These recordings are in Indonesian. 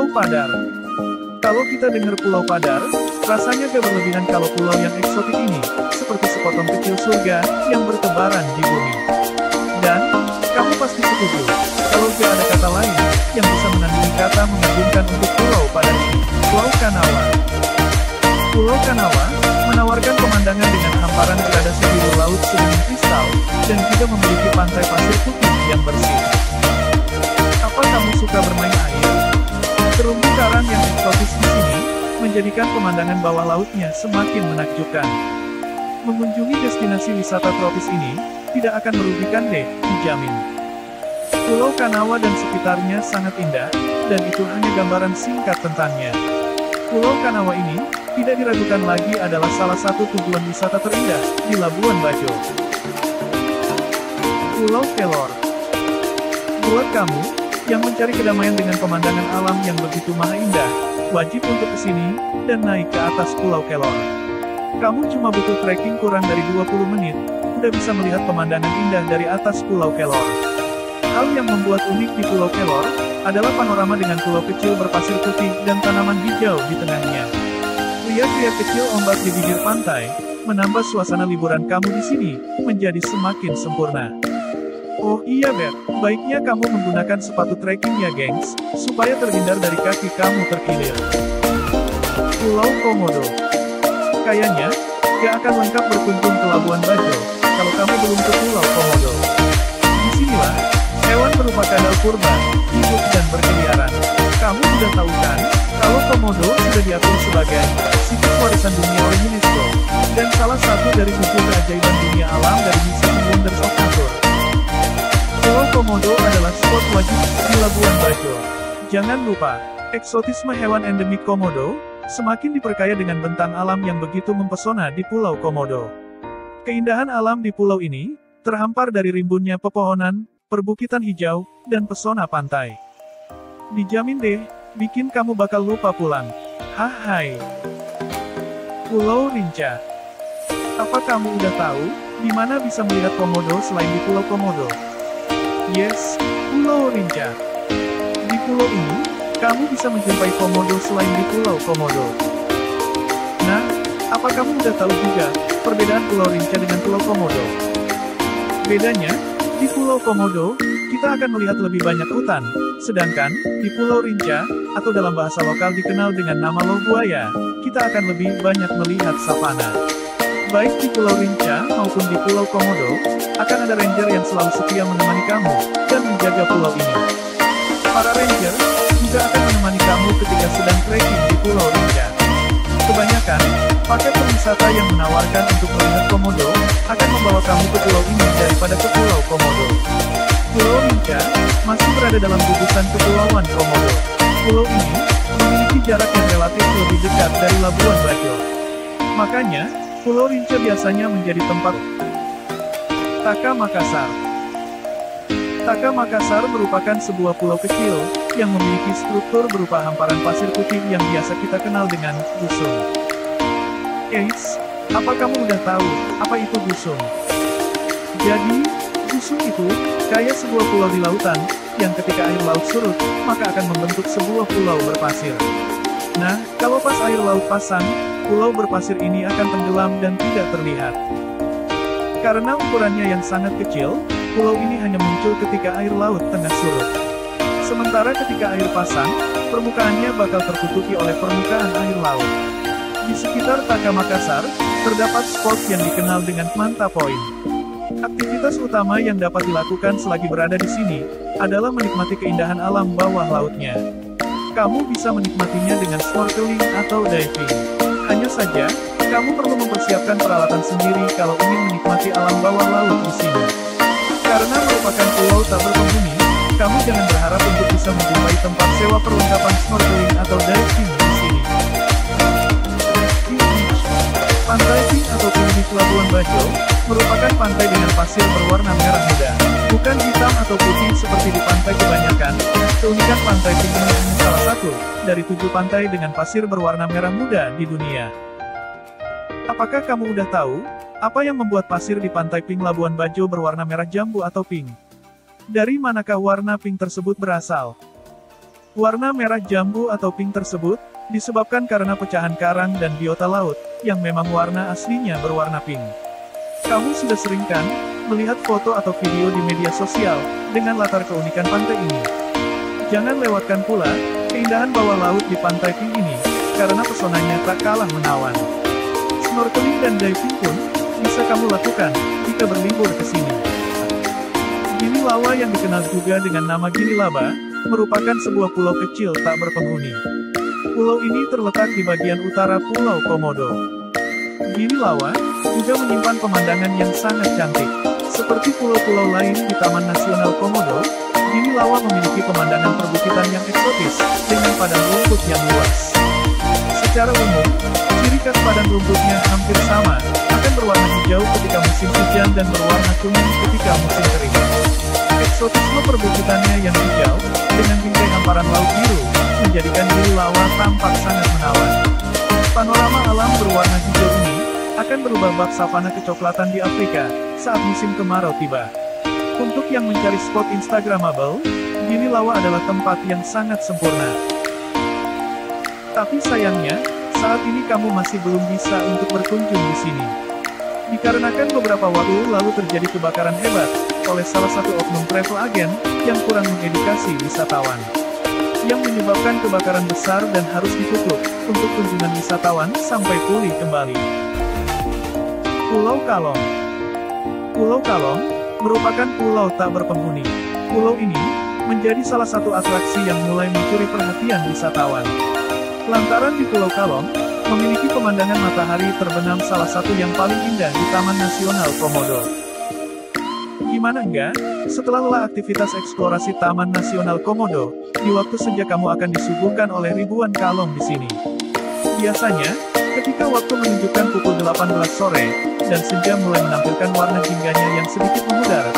Pulau Padar. Kalau kita dengar Pulau Padar, rasanya gak berlebihan kalau pulau yang eksotik ini, seperti sepotong kecil surga, yang bertebaran di bumi. Dan, kamu pasti setuju, kalau gak ada kata lain, yang bisa menandingi kata mengagumkan untuk Pulau Padar ini, Pulau Kanawa. Pulau Kanawa, menawarkan pemandangan dengan hamparan gradasi biru laut sebening kristal, dan juga memiliki pantai pasir putih yang bersih. Apa kamu suka bermain air? Terumbu karang yang eksotis di sini, menjadikan pemandangan bawah lautnya semakin menakjubkan. Mengunjungi destinasi wisata tropis ini, tidak akan merugikan deh, dijamin. Pulau Kanawa dan sekitarnya sangat indah, dan itu hanya gambaran singkat tentangnya. Pulau Kanawa ini, tidak diragukan lagi adalah salah satu tujuan wisata terindah, di Labuan Bajo. Pulau Kelor. Buat kamu, yang mencari kedamaian dengan pemandangan alam yang begitu maha indah, wajib untuk kesini, dan naik ke atas Pulau Kelor. Kamu cuma butuh trekking kurang dari 20 menit, udah bisa melihat pemandangan indah dari atas Pulau Kelor. Hal yang membuat unik di Pulau Kelor, adalah panorama dengan pulau kecil berpasir putih dan tanaman hijau di tengahnya. Riak-riak kecil ombak di bibir pantai, menambah suasana liburan kamu di sini, menjadi semakin sempurna. Oh iya Beb, baiknya kamu menggunakan sepatu trekking ya gengs, supaya terhindar dari kaki kamu terkilir. Pulau Komodo. Kayaknya, gak akan lengkap berkunjung ke Labuan Bajo, kalau kamu belum ke Pulau Komodo. Disinilah, hewan berupa kadal purba, hidup dan berkeliaran. Kamu sudah tahu kan, kalau Komodo sudah diatur sebagai situs warisan dunia oleh UNESCO, dan salah satu dari 7 keajaiban dunia alam dari Seven Wonders of Nature. Pulau Komodo adalah spot wajib di Labuan Bajo. Jangan lupa, eksotisme hewan endemik Komodo, semakin diperkaya dengan bentang alam yang begitu mempesona di Pulau Komodo. Keindahan alam di pulau ini, terhampar dari rimbunnya pepohonan, perbukitan hijau, dan pesona pantai. Dijamin deh, bikin kamu bakal lupa pulang. Hai. Pulau Rinca. Apa kamu udah tahu, di mana bisa melihat Komodo selain di Pulau Komodo? Yes, Pulau Rinca. Di pulau ini, kamu bisa menjumpai Komodo selain di Pulau Komodo. Nah, apa kamu udah tahu juga, perbedaan Pulau Rinca dengan Pulau Komodo? Bedanya, di Pulau Komodo, kita akan melihat lebih banyak hutan, sedangkan, di Pulau Rinca, atau dalam bahasa lokal dikenal dengan nama Lobuaya, kita akan lebih banyak melihat savana. Baik di Pulau Rinca maupun di Pulau Komodo, akan ada ranger yang selalu setia menemani kamu, dan menjaga pulau ini. Para ranger, juga akan menemani kamu ketika sedang trekking di Pulau Rinca. Kebanyakan, paket perwisata yang menawarkan untuk melihat Komodo, akan membawa kamu ke pulau ini daripada ke Pulau Komodo. Pulau Rinca, masih berada dalam gugusan Kepulauan Komodo. Pulau ini, memiliki jarak yang relatif lebih dekat dari Labuan Bajo. Makanya, Pulau Rinca biasanya menjadi tempat Taka Makassar. Taka Makassar merupakan sebuah pulau kecil, yang memiliki struktur berupa hamparan pasir putih yang biasa kita kenal dengan gusung. Eits, apa kamu udah tahu, apa itu gusung? Jadi, gusung itu, kayak sebuah pulau di lautan, yang ketika air laut surut, maka akan membentuk sebuah pulau berpasir. Nah, kalau pas air laut pasang, pulau berpasir ini akan tenggelam dan tidak terlihat. Karena ukurannya yang sangat kecil, pulau ini hanya muncul ketika air laut tengah surut. Sementara ketika air pasang, permukaannya bakal tertutupi oleh permukaan air laut. Di sekitar Taka Makassar, terdapat spot yang dikenal dengan Manta Point. Aktivitas utama yang dapat dilakukan selagi berada di sini, adalah menikmati keindahan alam bawah lautnya. Kamu bisa menikmatinya dengan snorkeling atau diving. Hanya saja, kamu perlu mempersiapkan peralatan sendiri kalau ingin menikmati alam bawah laut di sini. Karena merupakan pulau tak berpenghuni, kamu jangan berharap untuk bisa menjumpai tempat sewa perlengkapan snorkeling atau diving di sini. Pantai Pink atau Pink Beach Labuan Bajo, merupakan pantai dengan pasir berwarna merah muda, bukan hitam atau putih seperti di pantai kebanyakan. Keunikan pantai Pink ini hanya salah satu, dari 7 pantai dengan pasir berwarna merah muda di dunia. Apakah kamu udah tahu, apa yang membuat pasir di pantai Pink Labuan Bajo berwarna merah jambu atau pink? Dari manakah warna pink tersebut berasal? Warna merah jambu atau pink tersebut, disebabkan karena pecahan karang dan biota laut, yang memang warna aslinya berwarna pink. Kamu sudah sering kan, melihat foto atau video di media sosial, dengan latar keunikan pantai ini. Jangan lewatkan pula, keindahan bawah laut di pantai pink ini, karena pesonanya tak kalah menawan. Snorkeling dan diving pun, bisa kamu lakukan, jika berlibur ke sini. Gili Lawa yang dikenal juga dengan nama Gili Laba, merupakan sebuah pulau kecil tak berpenghuni. Pulau ini terletak di bagian utara Pulau Komodo. Gili Lawa juga menyimpan pemandangan yang sangat cantik. Seperti pulau-pulau lain di Taman Nasional Komodo, Gili Lawa memiliki pemandangan perbukitan yang eksotis, dengan padang rumput yang luas. Secara umum, ciri khas padang rumputnya hampir sama, akan berwarna hijau ketika musim hujan dan berwarna kuning ketika musim kering. Eksotisme perbukitannya yang hijau, dengan bingkai hamparan laut biru, menjadikan Gili Lawa tampak sangat menawan. Panorama alam berwarna hijau ini, akan berubah bak savana kecoklatan di Afrika, saat musim kemarau tiba. Untuk yang mencari spot instagramable, Gili Lawa adalah tempat yang sangat sempurna. Tapi sayangnya, saat ini kamu masih belum bisa untuk berkunjung di sini. Dikarenakan beberapa waktu lalu terjadi kebakaran hebat, oleh salah satu oknum travel agen, yang kurang mengedukasi wisatawan. Yang menyebabkan kebakaran besar dan harus ditutup, untuk kunjungan wisatawan sampai pulih kembali. Pulau Kalong. Pulau Kalong, merupakan pulau tak berpenghuni. Pulau ini, menjadi salah satu atraksi yang mulai mencuri perhatian wisatawan. Lantaran di Pulau Kalong, memiliki pemandangan matahari terbenam salah satu yang paling indah di Taman Nasional Komodo. Gimana enggak? Setelah lelah aktivitas eksplorasi Taman Nasional Komodo, di waktu senja kamu akan disuguhkan oleh ribuan kalong di sini. Biasanya, ketika waktu menunjukkan pukul 18 sore, dan senja mulai menampilkan warna jingganya yang sedikit memudar,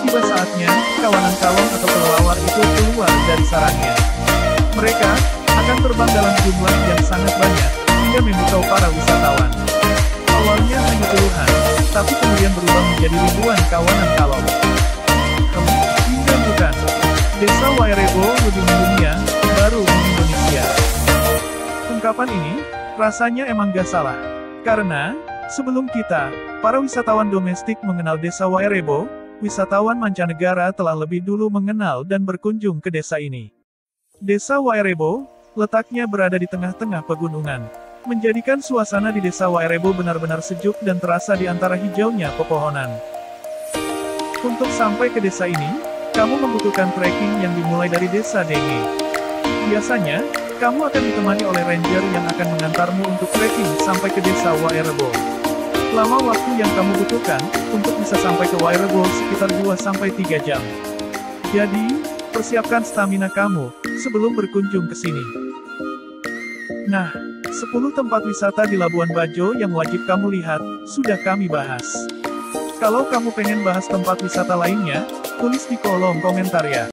tiba saatnya, kawanan kalong atau kelelawar itu keluar dari sarangnya. Mereka akan terbang dalam jumlah yang sangat banyak, hingga memukau para wisatawan. Awalnya hanya puluhan, tapi kemudian berubah menjadi ribuan kawanan kalong. Hingga bukan. Desa Wairebo lebih mendunia, baru di Indonesia. Ungkapan ini, rasanya emang gak salah. Karena, sebelum kita, para wisatawan domestik mengenal Desa Wairebo, wisatawan mancanegara telah lebih dulu mengenal dan berkunjung ke desa ini. Desa Wairebo, letaknya berada di tengah-tengah pegunungan, menjadikan suasana di Desa Wairebo benar-benar sejuk dan terasa di antara hijaunya pepohonan. Untuk sampai ke desa ini, kamu membutuhkan trekking yang dimulai dari Desa Denge. Biasanya, kamu akan ditemani oleh ranger yang akan mengantarmu untuk trekking sampai ke Desa Wairebo. Lama waktu yang kamu butuhkan, untuk bisa sampai ke Wairebo sekitar 2-3 jam. Jadi, persiapkan stamina kamu, sebelum berkunjung ke sini. Nah, 10 tempat wisata di Labuan Bajo yang wajib kamu lihat, sudah kami bahas. Kalau kamu pengen bahas tempat wisata lainnya, tulis di kolom komentar ya.